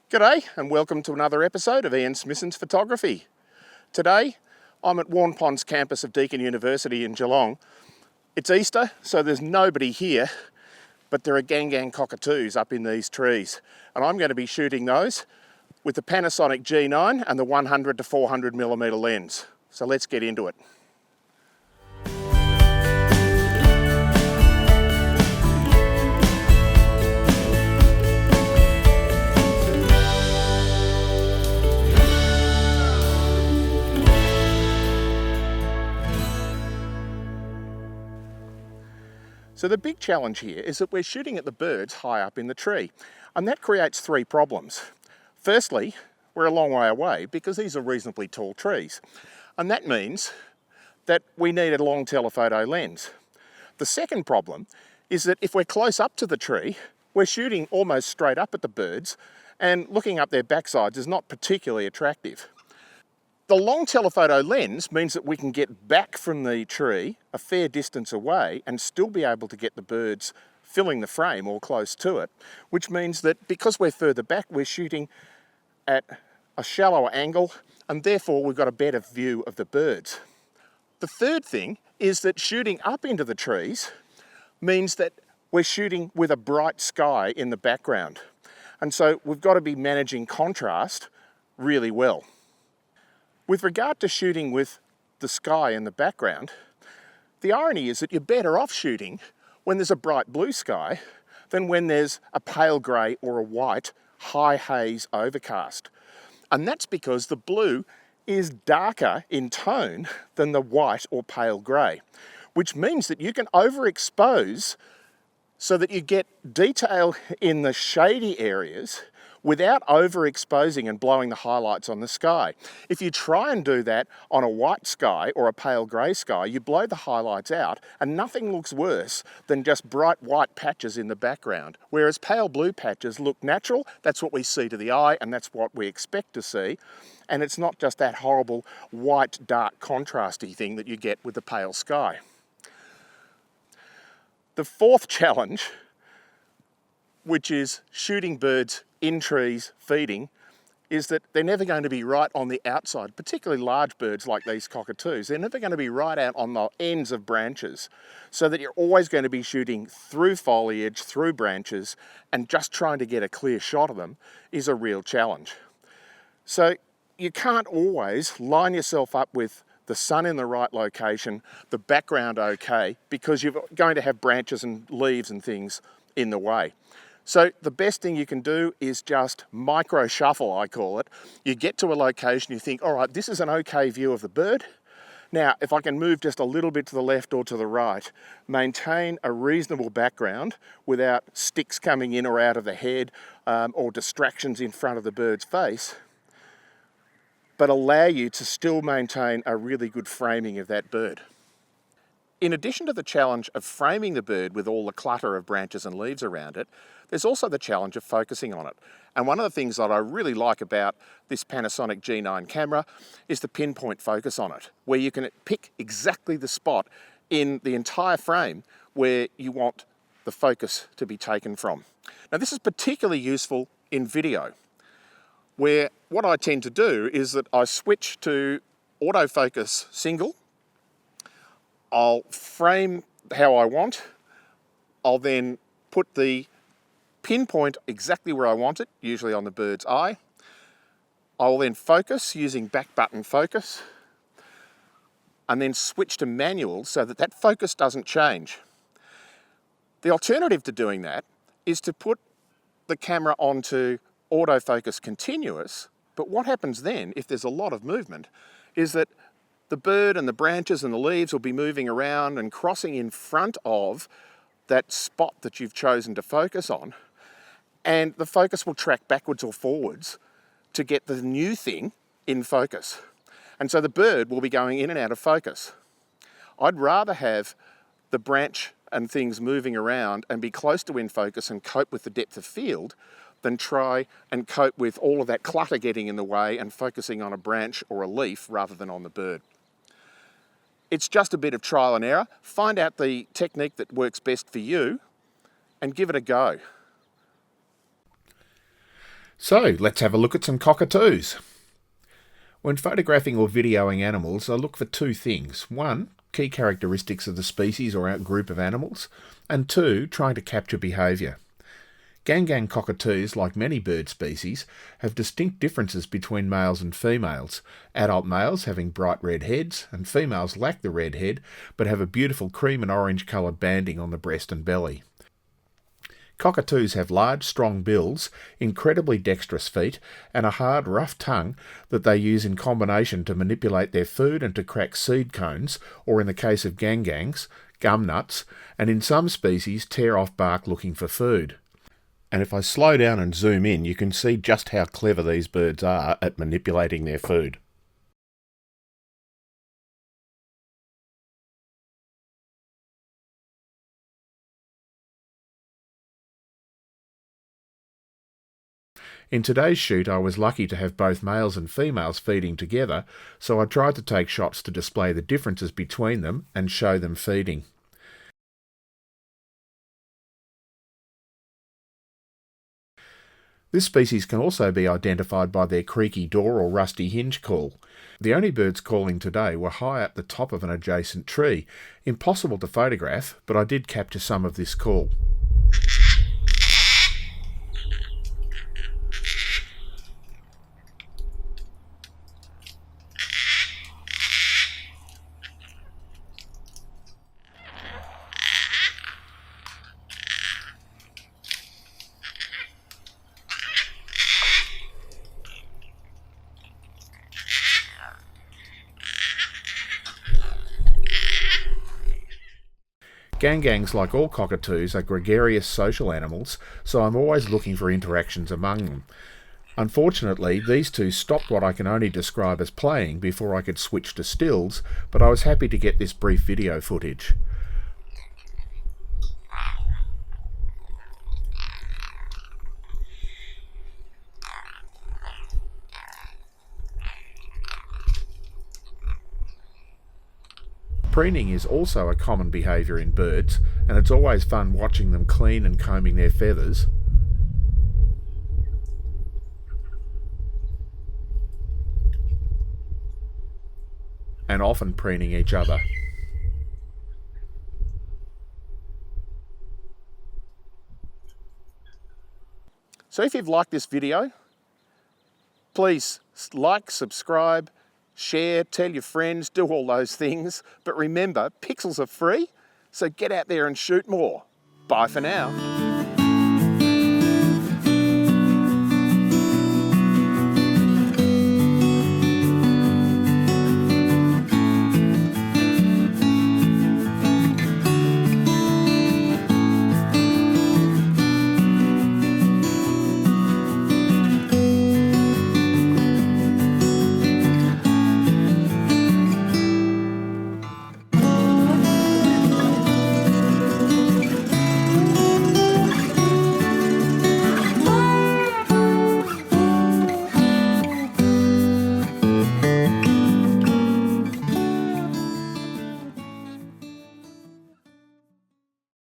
G'day and welcome to another episode of Ian Smissen's Photography. Today I'm at Warn Ponds campus of Deakin University in Geelong. It's Easter, so there's nobody here, but there are Gang Gang Cockatoos up in these trees, and I'm going to be shooting those with the Panasonic G9 and the 100 to 400mm lens. So let's get into it. So the big challenge here is that we're shooting at the birds high up in the tree, and that creates three problems. Firstly, we're a long way away because these are reasonably tall trees, and that means that we need a long telephoto lens. The second problem is that if we're close up to the tree, we're shooting almost straight up at the birds, and looking up their backsides is not particularly attractive. The long telephoto lens means that we can get back from the tree a fair distance away and still be able to get the birds filling the frame or close to it, which means that because we're further back, we're shooting at a shallower angle, and therefore we've got a better view of the birds. The third thing is that shooting up into the trees means that we're shooting with a bright sky in the background. And so we've got to be managing contrast really well. With regard to shooting with the sky in the background, the irony is that you're better off shooting when there's a bright blue sky than when there's a pale grey or a white high haze overcast. And that's because the blue is darker in tone than the white or pale grey, which means that you can overexpose so that you get detail in the shady areas without overexposing and blowing the highlights on the sky. If you try and do that on a white sky or a pale grey sky, you blow the highlights out, and nothing looks worse than just bright white patches in the background. Whereas pale blue patches look natural, that's what we see to the eye, and that's what we expect to see. And it's not just that horrible white, dark, contrasty thing that you get with the pale sky. The fourth challenge, which is shooting birds in trees feeding, is that they're never going to be right on the outside, particularly large birds like these cockatoos. They're never going to be right out on the ends of branches, so that you're always going to be shooting through foliage, through branches, and just trying to get a clear shot of them is a real challenge. So you can't always line yourself up with the sun in the right location, the background okay, because you're going to have branches and leaves and things in the way. So the best thing you can do is just micro shuffle, I call it. You get to a location, you think, all right, this is an okay view of the bird. Now, if I can move just a little bit to the left or to the right, maintain a reasonable background without sticks coming in or out of the head or distractions in front of the bird's face, but allow you to still maintain a really good framing of that bird. In addition to the challenge of framing the bird with all the clutter of branches and leaves around it, there's also the challenge of focusing on it. And one of the things that I really like about this Panasonic G9 camera is the pinpoint focus on it, where you can pick exactly the spot in the entire frame where you want the focus to be taken from. Now, this is particularly useful in video, where what I tend to do is that I switch to autofocus single. I'll frame how I want. I'll then put the pinpoint exactly where I want it, usually on the bird's eye. I will then focus using back button focus, and then switch to manual so that that focus doesn't change. The alternative to doing that is to put the camera onto autofocus continuous, but what happens then, if there's a lot of movement, is that the bird and the branches and the leaves will be moving around and crossing in front of that spot that you've chosen to focus on, and the focus will track backwards or forwards to get the new thing in focus. And so the bird will be going in and out of focus. I'd rather have the branch and things moving around and be close to in focus and cope with the depth of field than try and cope with all of that clutter getting in the way and focusing on a branch or a leaf rather than on the bird. It's just a bit of trial and error. Find out the technique that works best for you and give it a go. So let's have a look at some cockatoos. When photographing or videoing animals, I look for two things. One, key characteristics of the species or group of animals, and two, trying to capture behaviour. Gang Gang cockatoos, like many bird species, have distinct differences between males and females. Adult males having bright red heads, and females lack the red head, but have a beautiful cream and orange coloured banding on the breast and belly. Cockatoos have large, strong bills, incredibly dexterous feet, and a hard, rough tongue that they use in combination to manipulate their food and to crack seed cones, or in the case of gang gangs, gum nuts, and in some species tear off bark looking for food. And if I slow down and zoom in, you can see just how clever these birds are at manipulating their food. In today's shoot I was lucky to have both males and females feeding together, so I tried to take shots to display the differences between them and show them feeding. This species can also be identified by their creaky door or rusty hinge call. The only birds calling today were high up the top of an adjacent tree. Impossible to photograph, but I did capture some of this call. Gang gangs, like all cockatoos, are gregarious social animals, so I'm always looking for interactions among them. Unfortunately, these two stopped what I can only describe as playing before I could switch to stills, but I was happy to get this brief video footage. Preening is also a common behaviour in birds, and it's always fun watching them clean and combing their feathers. And often preening each other. So if you've liked this video, please like, subscribe, share, tell your friends, do all those things. But remember, pixels are free, so get out there and shoot more. Bye for now.